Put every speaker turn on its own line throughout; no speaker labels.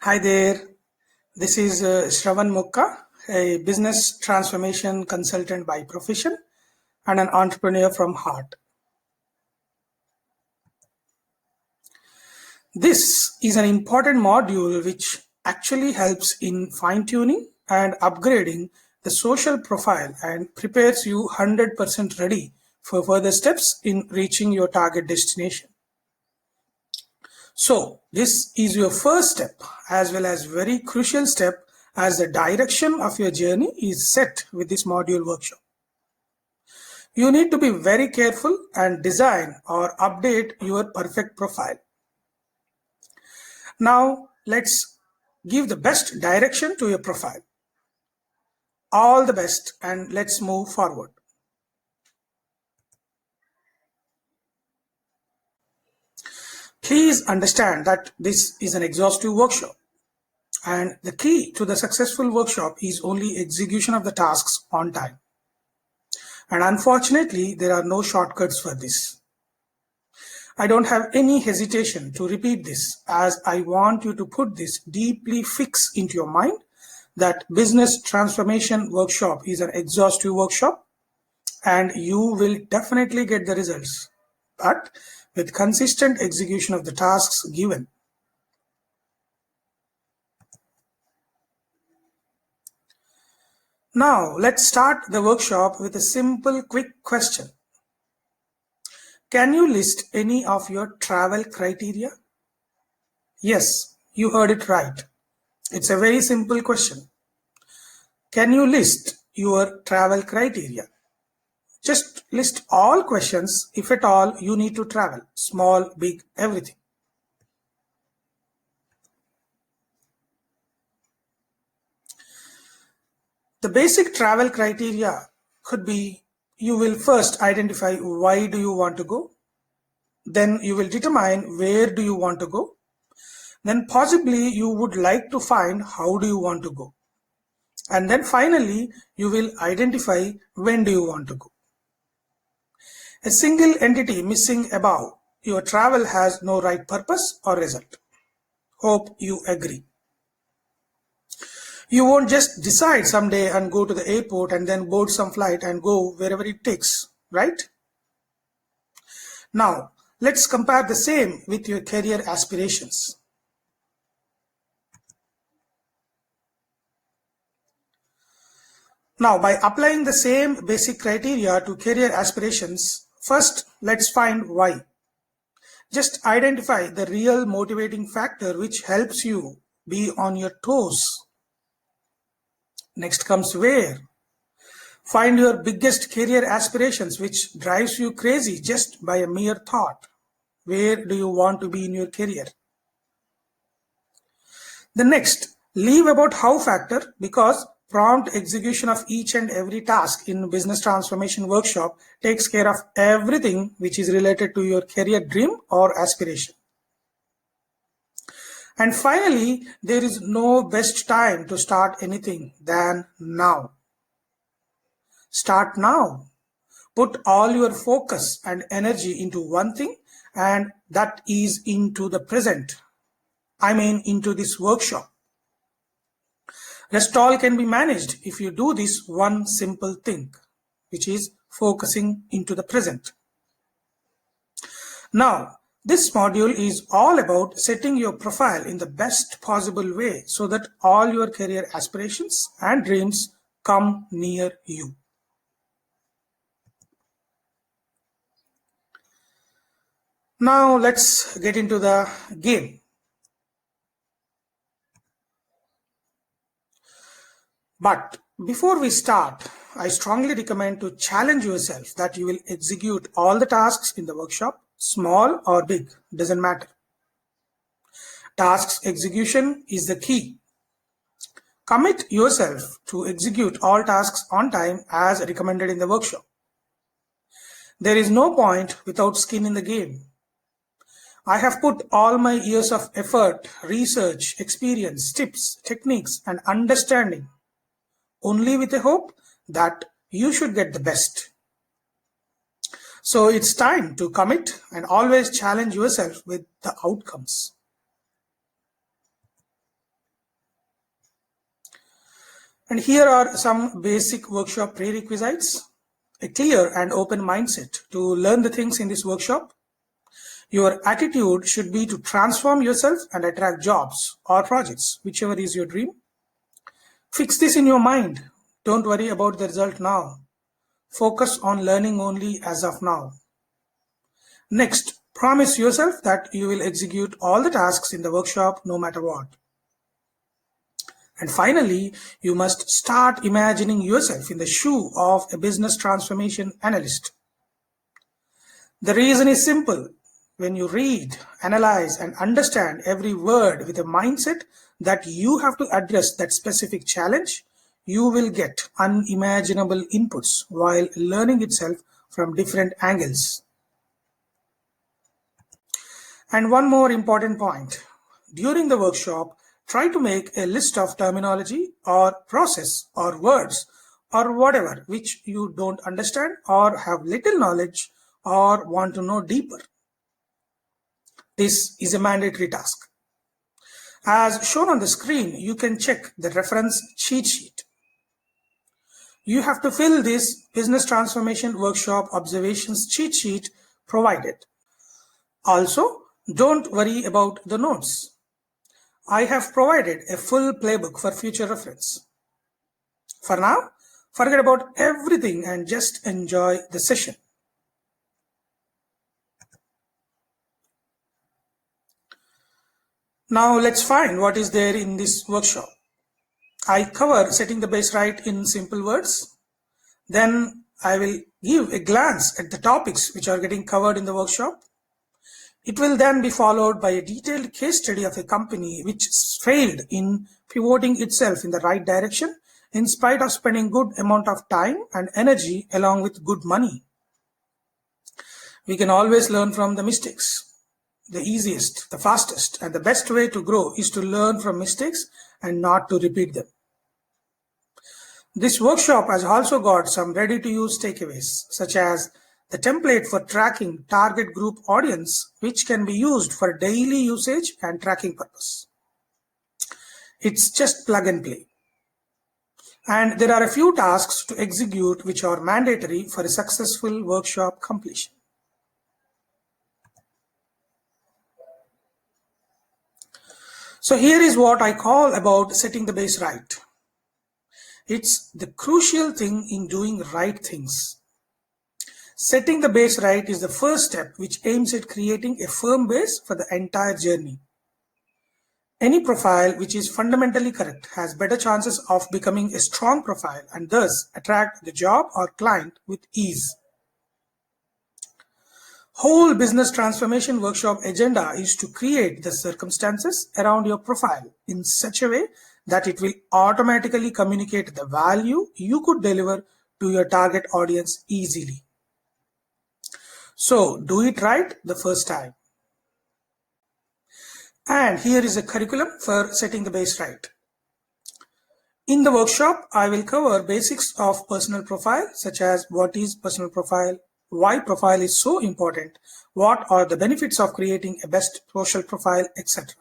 Hi there. This is Shravan Mukka, a business transformation consultant by profession and an entrepreneur from heart. This is an important module which actually helps in fine tuning and upgrading the social profile and prepares you 100% ready for further steps in reaching your target destination. So this is your first step as well as very crucial step as the direction of your journey is set with this module workshop. You need to be very careful and design or update your perfect profile. Now let's give the best direction to your profile. All the best and let's move forward. Please understand that this is an exhaustive workshop. And the key to the successful workshop is only execution of the tasks on time. And unfortunately, there are no shortcuts for this. I don't have any hesitation to repeat this as I want you to put this deeply fix into your mind that business transformation workshop is an exhaustive workshop and you will definitely get the results, but with consistent execution of the tasks given. Now, let's start the workshop with a simple, quick question. Can you list any of your travel criteria? Yes, you heard it right. It's a very simple question. Can you list your travel criteria? Just list all questions, if at all you need to travel, small, big, everything. The basic travel criteria could be you will first identify why do you want to go. Then you will determine where do you want to go. Then possibly you would like to find how do you want to go. And then finally you will identify when do you want to go. A single entity missing above your travel has no right purpose or result. Hope you agree. You won't just decide someday and go to the airport and then board some flight and go wherever it takes, right? Now, let's compare the same with your career aspirations. Now, by applying the same basic criteria to career aspirations, first let's find why. Just identify the real motivating factor which helps you be on your toes. Next comes where. Find your biggest career aspirations which drives you crazy just by a mere thought. Where do you want to be in your career? The next, leave about how factor because prompt execution of each and every task in business transformation workshop takes care of everything which is related to your career dream or aspiration. And finally, there is no best time to start anything than now. Start now. Put all your focus and energy into one thing, and that is into the present. I mean into this workshop. Rest all can be managed if you do this one simple thing, which is focusing into the present. Now, this module is all about setting your profile in the best possible way so that all your career aspirations and dreams come near you. Now, let's get into the game. But before we start, I strongly recommend to challenge yourself that you will execute all the tasks in the workshop, small or big, doesn't matter. Tasks execution is the key. Commit yourself to execute all tasks on time as recommended in the workshop. There is no point without skin in the game. I have put all my years of effort, research, experience, tips, techniques, and understanding only with a hope that you should get the best. So it's time to commit and always challenge yourself with the outcomes. And here are some basic workshop prerequisites. A clear and open mindset to learn the things in this workshop. Your attitude should be to transform yourself and attract jobs or projects, whichever is your dream. Fix this in your mind. Don't worry about the result now. Focus on learning only as of now. Next, promise yourself that you will execute all the tasks in the workshop no matter what. And finally, you must start imagining yourself in the shoe of a business transformation analyst. The reason is simple. When you read, analyze, and understand every word with a mindset that you have to address that specific challenge, you will get unimaginable inputs while learning itself from different angles. And one more important point. During the workshop, try to make a list of terminology or process or words or whatever which you don't understand or have little knowledge or want to know deeper. This is a mandatory task. As shown on the screen, you can check the reference cheat sheet. You have to fill this business transformation workshop observations cheat sheet provided. Also, don't worry about the notes. I have provided a full playbook for future reference. For now, forget about everything and just enjoy the session. Now let's find what is there in this workshop. I cover setting the base right in simple words. Then I will give a glance at the topics which are getting covered in the workshop. It will then be followed by a detailed case study of a company which failed in pivoting itself in the right direction in spite of spending good amount of time and energy along with good money. We can always learn from the mistakes. The easiest, the fastest, and the best way to grow is to learn from mistakes and not to repeat them. This workshop has also got some ready-to-use takeaways, such as the template for tracking target group audience, which can be used for daily usage and tracking purpose. It's just plug and play. And there are a few tasks to execute which are mandatory for a successful workshop completion. So here is what I call about setting the base right. It's the crucial thing in doing right things. Setting the base right is the first step which aims at creating a firm base for the entire journey. Any profile which is fundamentally correct has better chances of becoming a strong profile and thus attract the job or client with ease. Whole business transformation workshop agenda is to create the circumstances around your profile in such a way that it will automatically communicate the value you could deliver to your target audience easily. So do it right the first time. And here is a curriculum for setting the base right. In the workshop, I will cover basics of personal profile, such as what is personal profile, why profile is so important, what are the benefits of creating a best social profile, etc.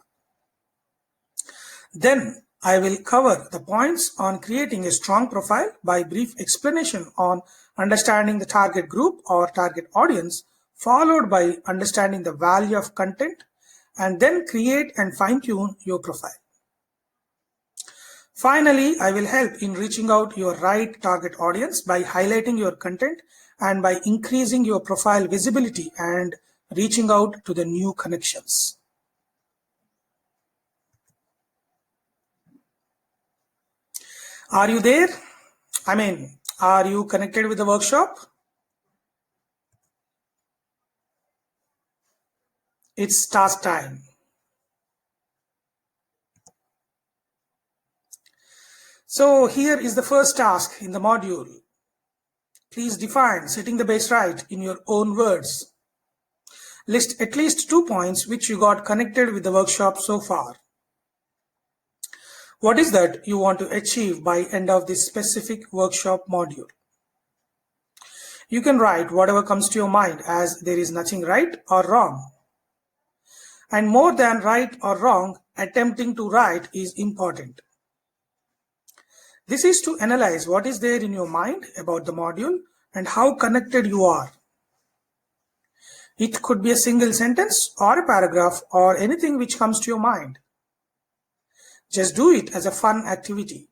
Then I will cover the points on creating a strong profile by brief explanation on understanding the target group or target audience, followed by understanding the value of content, and then create and fine-tune your profile. Finally, I will help in reaching out your right target audience by highlighting your content and by increasing your profile visibility and reaching out to the new connections. Are you there? Are you connected with the workshop? It's task time. So here is the first task in the module. Please define setting the base right in your own words. List at least 2 points which you got connected with the workshop so far. What is that you want to achieve by end of this specific workshop module? You can write whatever comes to your mind, as there is nothing right or wrong. And more than right or wrong, attempting to write is important. This is to analyze what is there in your mind about the module and how connected you are. It could be a single sentence or a paragraph or anything which comes to your mind. Just do it as a fun activity.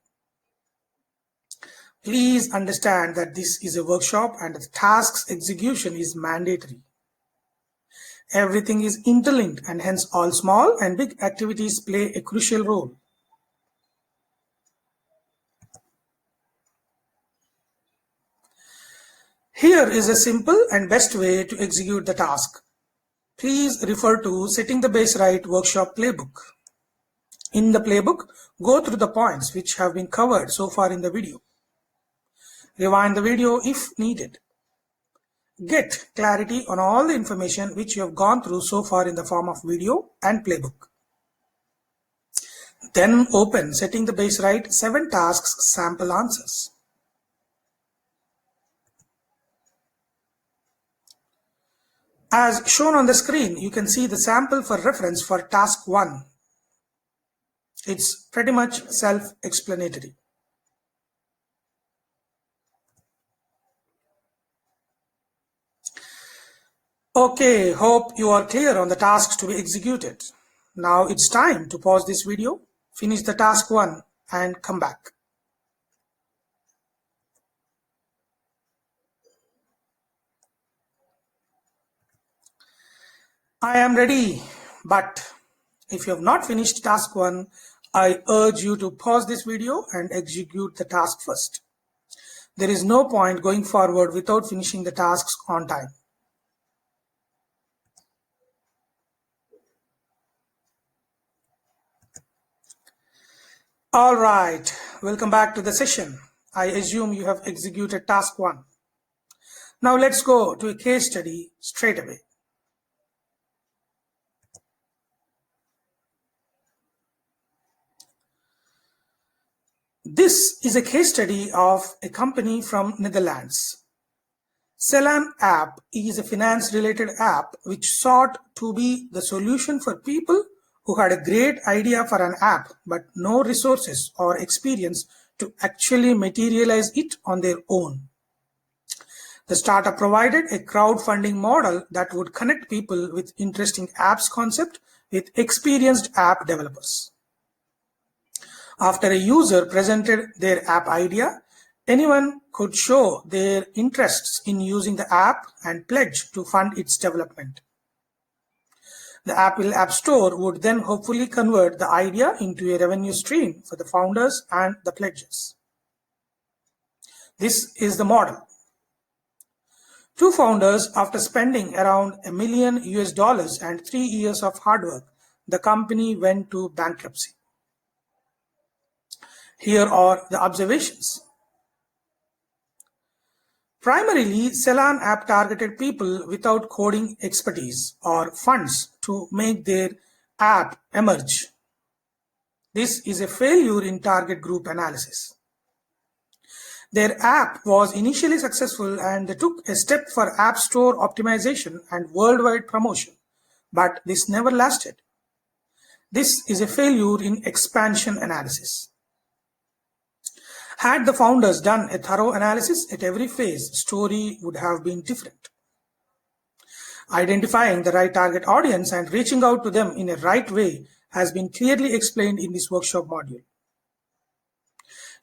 Please understand that this is a workshop and the task's execution is mandatory. Everything is interlinked and hence all small and big activities play a crucial role. Here is a simple and best way to execute the task. Please refer to Setting the Base Right workshop playbook. In the playbook, go through the points which have been covered so far in the video. Rewind the video if needed. Get clarity on all the information which you have gone through so far in the form of video and playbook. Then open Setting the Base Right 7 Tasks Sample Answers. As shown on the screen, you can see the sample for reference for task 1. It's pretty much self-explanatory. Okay, hope you are clear on the tasks to be executed. Now it's time to pause this video, finish the task 1 and come back. I am ready, but if you have not finished task 1, I urge you to pause this video and execute the task first. There is no point going forward without finishing the tasks on time. All right, welcome back to the session. I assume you have executed task 1. Now let's go to a case study straight away. This is a case study of a company from Netherlands. Selan app is a finance-related app which sought to be the solution for people who had a great idea for an app but no resources or experience to actually materialize it on their own. The startup provided a crowdfunding model that would connect people with interesting apps concept with experienced app developers. After a user presented their app idea, anyone could show their interests in using the app and pledge to fund its development. The Apple App Store would then hopefully convert the idea into a revenue stream for the founders and the pledges. This is the model. Two founders, after spending around $1 million and 3 years of hard work, the company went to bankruptcy. Here are the observations. Primarily, Selan app targeted people without coding expertise or funds to make their app emerge. This is a failure in target group analysis. Their app was initially successful and they took a step for App Store optimization and worldwide promotion, but this never lasted. This is a failure in expansion analysis. Had the founders done a thorough analysis at every phase, the story would have been different. Identifying the right target audience and reaching out to them in a right way has been clearly explained in this workshop module.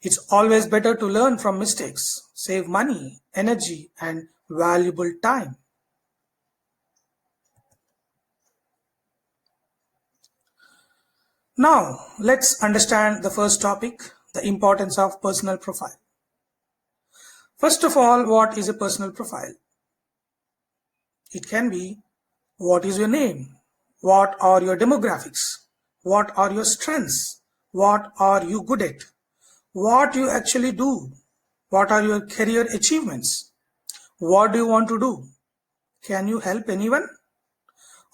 It's always better to learn from mistakes, save money, energy, and valuable time. Now, let's understand the first topic, the importance of personal profile. First of all, what is a personal profile? It can be, what is your name? What are your demographics? What are your strengths? What are you good at? What you actually do? What are your career achievements? What do you want to do? Can you help anyone?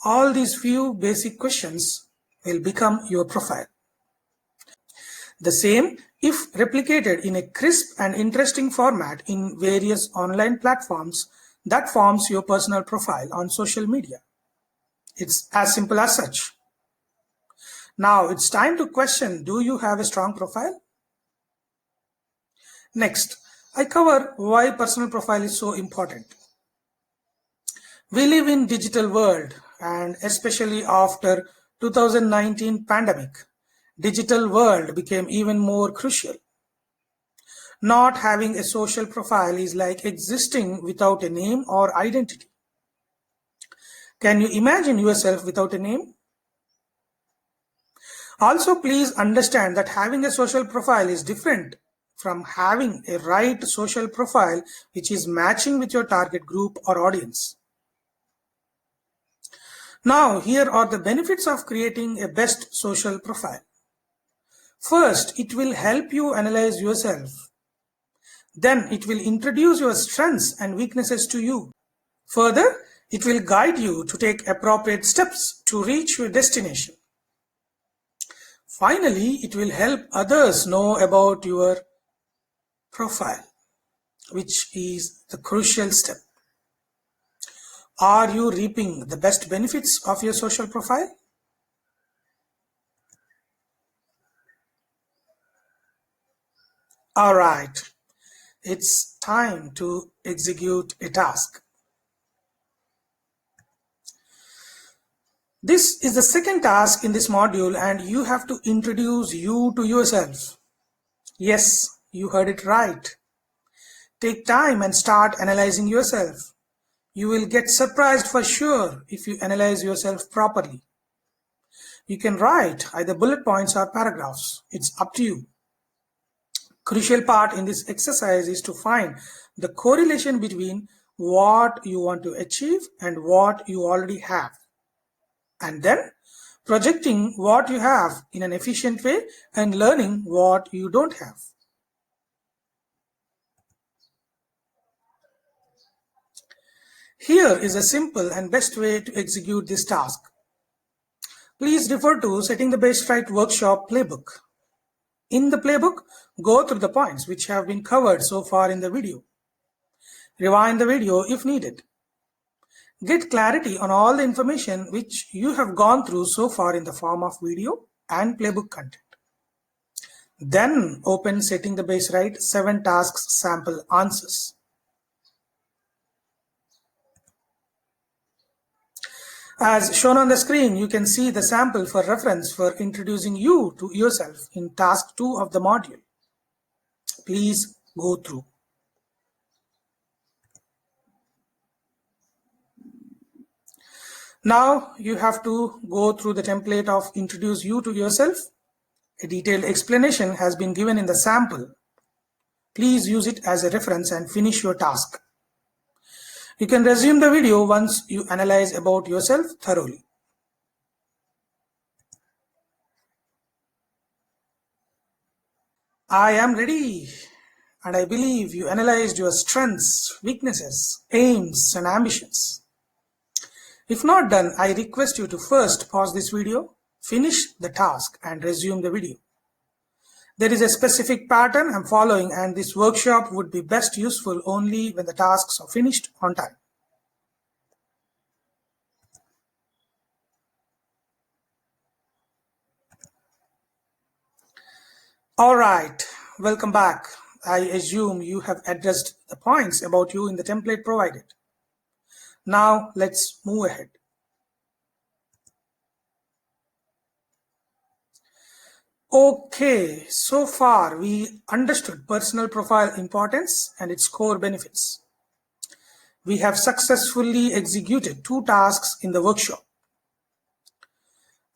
All these few basic questions will become your profile. The same, if replicated in a crisp and interesting format in various online platforms, that forms your personal profile on social media. It's as simple as such. Now it's time to question, do you have a strong profile? Next, I cover why personal profile is so important. We live in digital world, and especially after 2019 pandemic, digital world became even more crucial. Not having a social profile is like existing without a name or identity. Can you imagine yourself without a name? Also, please understand that having a social profile is different from having a right social profile which is matching with your target group or audience. Now, here are the benefits of creating a best social profile. First, it will help you analyze yourself. Then it will introduce your strengths and weaknesses to you. Further, it will guide you to take appropriate steps to reach your destination. Finally, it will help others know about your profile, which is the crucial step. Are you reaping the best benefits of your social profile? All right, it's time to execute a task. This is the second task in this module, and you have to introduce you to yourself. Yes, you heard it right. Take time and start analyzing yourself. You will get surprised for sure if you analyze yourself properly. You can write either bullet points or paragraphs. It's up to you. Crucial part in this exercise is to find the correlation between what you want to achieve and what you already have, and then projecting what you have in an efficient way and learning what you don't have. Here is a simple and best way to execute this task. Please refer to Setting the Base Right workshop playbook. In the playbook, go through the points which have been covered so far in the video. Rewind the video if needed. Get clarity on all the information which you have gone through so far in the form of video and playbook content. Then open Setting the Base Right 7 tasks sample answers. As shown on the screen, you can see the sample for reference for introducing you to yourself in task 2 of the module. Please go through. Now you have to go through the template of introduce you to yourself. A detailed explanation has been given in the sample. Please use it as a reference and finish your task. You can resume the video once you analyze about yourself thoroughly. I am ready, and I believe you analyzed your strengths, weaknesses, aims, and ambitions. If not done, I request you to first pause this video, finish the task, and resume the video. There is a specific pattern I'm following, and this workshop would be best useful only when the tasks are finished on time. All right, welcome back. I assume you have addressed the points about you in the template provided. Now let's move ahead. Okay, so far we understood personal profile importance and its core benefits. We have successfully executed 2 tasks in the workshop.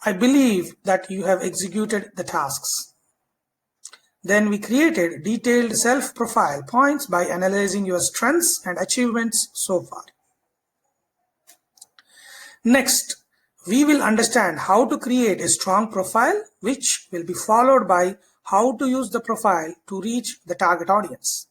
I believe that you have executed the tasks. Then we created detailed self-profile points by analyzing your strengths and achievements so far. Next, we will understand how to create a strong profile, which will be followed by how to use the profile to reach the target audience.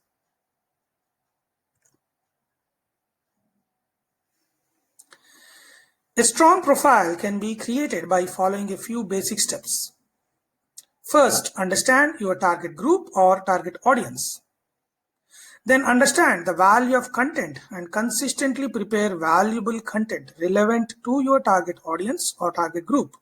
A strong profile can be created by following a few basic steps. First, understand your target group or target audience. Then understand the value of content and consistently prepare valuable content relevant to your target audience or target group.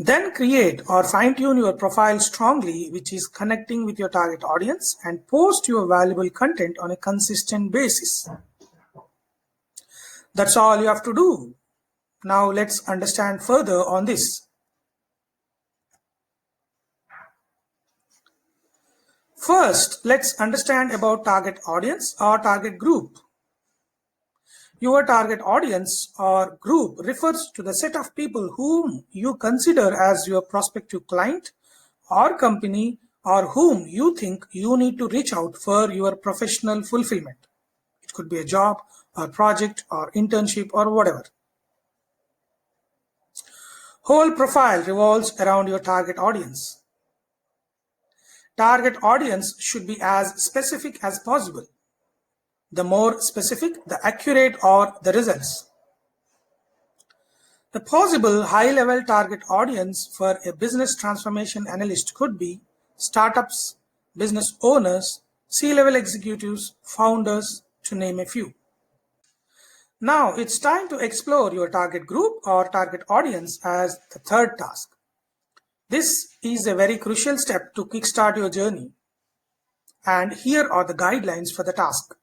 Then create or fine-tune your profile strongly, which is connecting with your target audience, and post your valuable content on a consistent basis. That's all you have to do. Now let's understand further on this. First, let's understand about target audience or target group. Your target audience or group refers to the set of people whom you consider as your prospective client or company, or whom you think you need to reach out for your professional fulfillment. It could be a job or project or internship or whatever. Whole profile revolves around your target audience. Target audience should be as specific as possible. The more specific, the accurate are the results. The possible high-level target audience for a business transformation analyst could be startups, business owners, C-level executives, founders, to name a few. Now it's time to explore your target group or target audience as the third task. This is a very crucial step to kickstart your journey. And here are the guidelines for the task.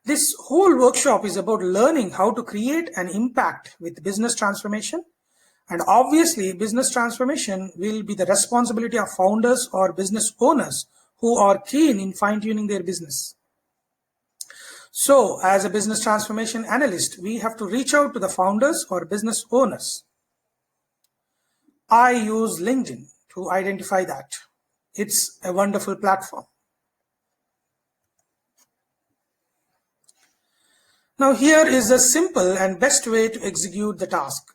This whole workshop is about learning how to create an impact with business transformation. And obviously, business transformation will be the responsibility of founders or business owners who are keen in fine-tuning their business. So, as a business transformation analyst, we have to reach out to the founders or business owners. I use LinkedIn to identify that. It's a wonderful platform. Now here is a simple and best way to execute the task.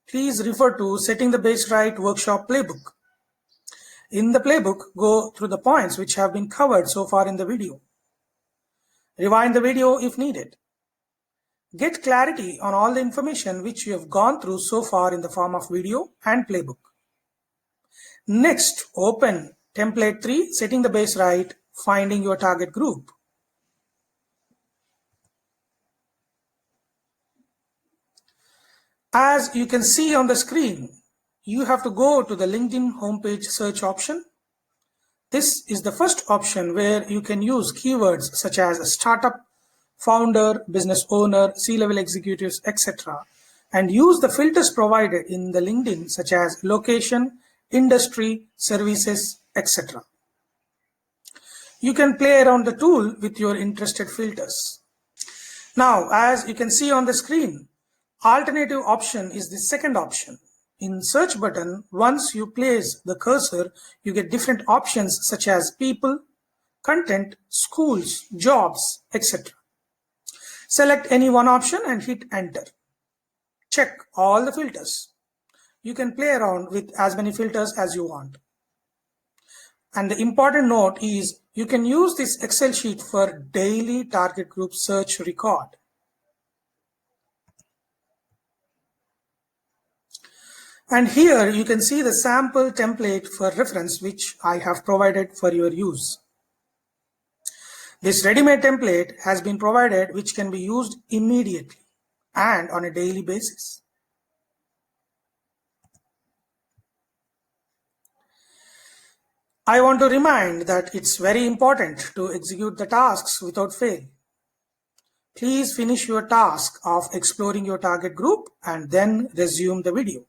Please refer to Setting the Base Right workshop playbook. In the playbook, go through the points which have been covered so far in the video. Rewind the video if needed. Get clarity on all the information which you have gone through so far in the form of video and playbook. Next, open template 3, Setting the Base Right, Finding Your Target Group. As you can see on the screen, you have to go to the LinkedIn homepage search option. This is the first option where you can use keywords such as startup, founder, business owner, C-level executives, etc. and use the filters provided in the LinkedIn such as location, industry, services, etc. You can play around the tool with your interested filters. Now, as you can see on the screen, alternative option is the second option. In search button, once you place the cursor, you get different options such as people, content, schools, jobs, etc. Select any one option and hit enter. Check all the filters. You can play around with as many filters as you want. And the important note is you can use this Excel sheet for daily target group search record. And here you can see the sample template for reference which I have provided for your use. This ready-made template has been provided which can be used immediately and on a daily basis. I want to remind that it's very important to execute the tasks without fail. Please finish your task of exploring your target group and then resume the video.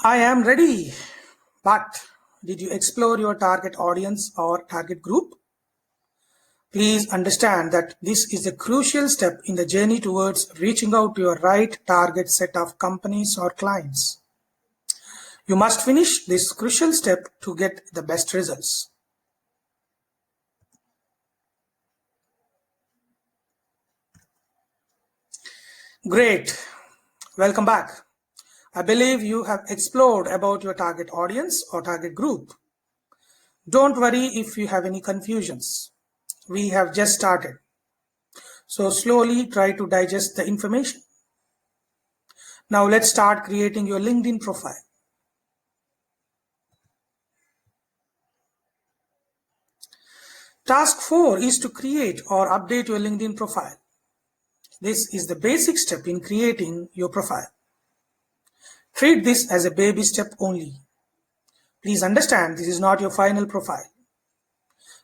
I am ready, but did you explore your target audience or target group? Please understand that this is a crucial step in the journey towards reaching out to your right target set of companies or clients. You must finish this crucial step to get the best results. Great. Welcome back. I believe you have explored about your target audience or target group. Don't worry if you have any confusions. We have just started. So slowly try to digest the information. Now let's start creating your LinkedIn profile. Task 4 is to create or update your LinkedIn profile. This is the basic step in creating your profile. Treat this as a baby step only. Please understand this is not your final profile.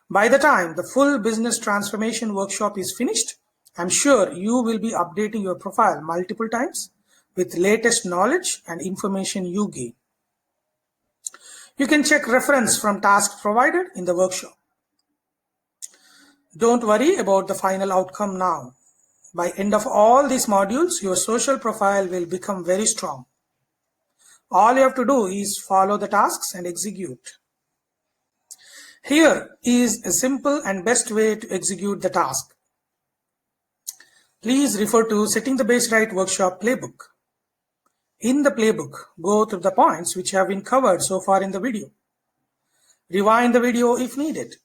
By the time the full business transformation workshop is finished, I'm sure you will be updating your profile multiple times with latest knowledge and information you gain. You can check reference from tasks provided in the workshop. Don't worry about the final outcome now. By end of all these modules, your social profile will become very strong. All you have to do is follow the tasks and execute. Here is a simple and best way to execute the task. Please refer to Setting the Base Right workshop playbook. In the playbook, go through the points which have been covered so far in the video. Rewind the video if needed.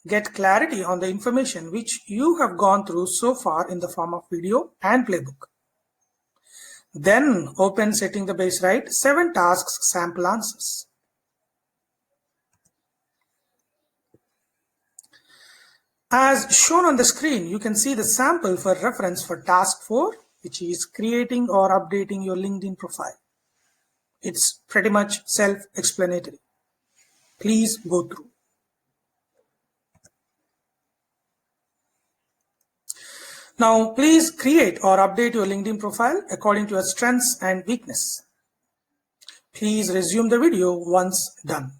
Get clarity on the information which you have gone through so far in the form of video and playbook. Then open Setting the Base Right 7 tasks sample answers. As shown on the screen, you can see the sample for reference for task 4, which is creating or updating your LinkedIn profile. It's pretty much self-explanatory. Please go through. Now, please create or update your LinkedIn profile according to your strengths and weakness. Please resume the video once done.